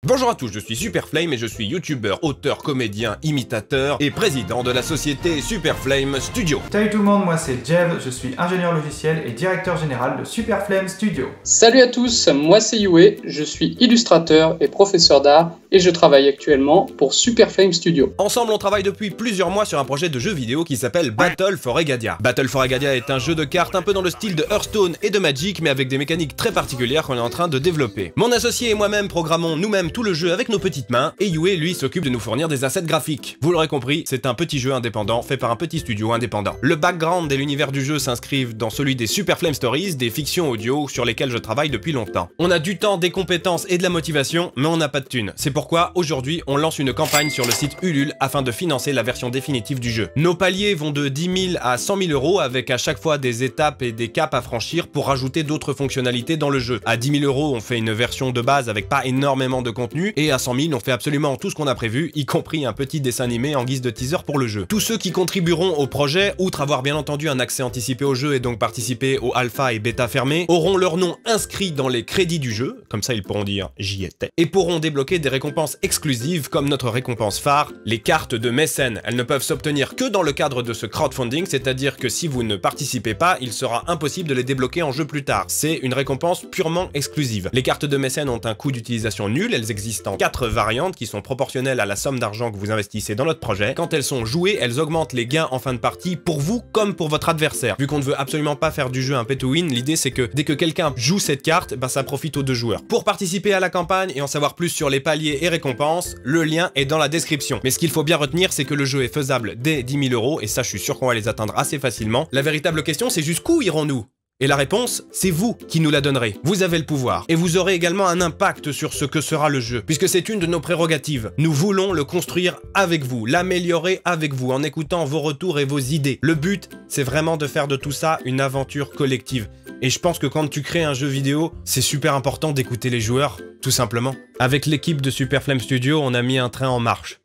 Bonjour à tous, je suis Superflame et je suis youtubeur, auteur, comédien, imitateur et président de la société Superflame Studio. Salut tout le monde, moi c'est Jev, je suis ingénieur logiciel et directeur général de Superflame Studio. Salut à tous, moi c'est Yue, je suis illustrateur et professeur d'art et je travaille actuellement pour Superflame Studio. Ensemble, on travaille depuis plusieurs mois sur un projet de jeu vidéo qui s'appelle Battle for Egadia. Battle for Egadia est un jeu de cartes un peu dans le style de Hearthstone et de Magic, mais avec des mécaniques très particulières qu'on est en train de développer. Mon associé et moi-même programmons nous-mêmes tout le jeu avec nos petites mains, et Yue, lui, s'occupe de nous fournir des assets graphiques. Vous l'aurez compris, c'est un petit jeu indépendant fait par un petit studio indépendant. Le background et l'univers du jeu s'inscrivent dans celui des Superflame Stories, des fictions audio sur lesquelles je travaille depuis longtemps. On a du temps, des compétences et de la motivation, mais on n'a pas de thunes. C'est pourquoi, aujourd'hui, on lance une campagne sur le site Ulule afin de financer la version définitive du jeu. Nos paliers vont de 10 000 à 100 000 euros avec à chaque fois des étapes et des caps à franchir pour rajouter d'autres fonctionnalités dans le jeu. À 10 000 euros, on fait une version de base avec pas énormément de contenu, et à 100 000, on fait absolument tout ce qu'on a prévu, y compris un petit dessin animé en guise de teaser pour le jeu. Tous ceux qui contribueront au projet, outre avoir bien entendu un accès anticipé au jeu et donc participer au alpha et bêta fermé, auront leur nom inscrit dans les crédits du jeu, comme ça ils pourront dire j'y étais, et pourront débloquer des récompenses exclusives comme notre récompense phare, les cartes de mécène. Elles ne peuvent s'obtenir que dans le cadre de ce crowdfunding, c'est-à-dire que si vous ne participez pas, il sera impossible de les débloquer en jeu plus tard. C'est une récompense purement exclusive. Les cartes de mécène ont un coût d'utilisation nul, elles existent en 4 variantes qui sont proportionnelles à la somme d'argent que vous investissez dans notre projet. Quand elles sont jouées, elles augmentent les gains en fin de partie pour vous comme pour votre adversaire. Vu qu'on ne veut absolument pas faire du jeu un pay to win, l'idée c'est que dès que quelqu'un joue cette carte, ça profite aux deux joueurs. Pour participer à la campagne et en savoir plus sur les paliers et récompenses, le lien est dans la description. Mais ce qu'il faut bien retenir, c'est que le jeu est faisable dès 10 000 euros et ça je suis sûr qu'on va les atteindre assez facilement. La véritable question c'est jusqu'où irons-nous ? Et la réponse, c'est vous qui nous la donnerez. Vous avez le pouvoir. Et vous aurez également un impact sur ce que sera le jeu, puisque c'est une de nos prérogatives. Nous voulons le construire avec vous, l'améliorer avec vous, en écoutant vos retours et vos idées. Le but, c'est vraiment de faire de tout ça une aventure collective. Et je pense que quand tu crées un jeu vidéo, c'est super important d'écouter les joueurs, tout simplement. Avec l'équipe de Superflame Studio, on a mis un train en marche.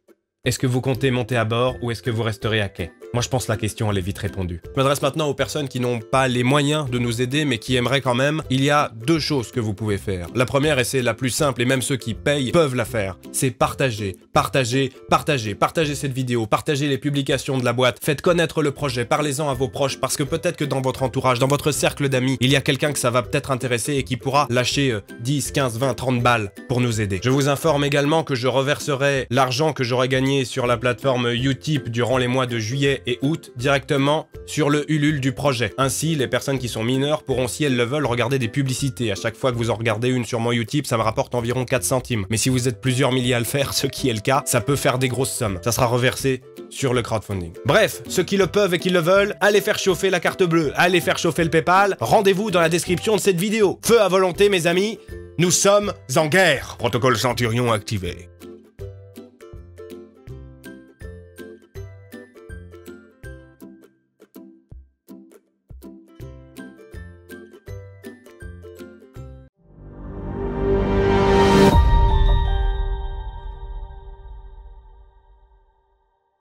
Est-ce que vous comptez monter à bord ou est-ce que vous resterez à quai ? Moi je pense que la question elle est vite répondue. Je m'adresse maintenant aux personnes qui n'ont pas les moyens de nous aider mais qui aimeraient quand même. Il y a 2 choses que vous pouvez faire. La première, et c'est la plus simple et même ceux qui payent peuvent la faire, c'est partager, partager, partager, partager cette vidéo, partager les publications de la boîte, faites connaître le projet, parlez-en à vos proches parce que peut-être que dans votre entourage, dans votre cercle d'amis, il y a quelqu'un que ça va peut-être intéresser et qui pourra lâcher 10, 15, 20, 30 balles pour nous aider. Je vous informe également que je reverserai l'argent que j'aurai gagné sur la plateforme Utip durant les mois de juillet et août directement sur le Ulule du projet. Ainsi, les personnes qui sont mineures pourront, si elles le veulent, regarder des publicités. À chaque fois que vous en regardez une sur mon Utip, ça me rapporte environ 4 centimes. Mais si vous êtes plusieurs milliers à le faire, ce qui est le cas, ça peut faire des grosses sommes. Ça sera reversé sur le crowdfunding. Bref, ceux qui le peuvent et qui le veulent, allez faire chauffer la carte bleue, allez faire chauffer le PayPal, rendez-vous dans la description de cette vidéo. Feu à volonté, mes amis, nous sommes en guerre. Protocole Centurion activé.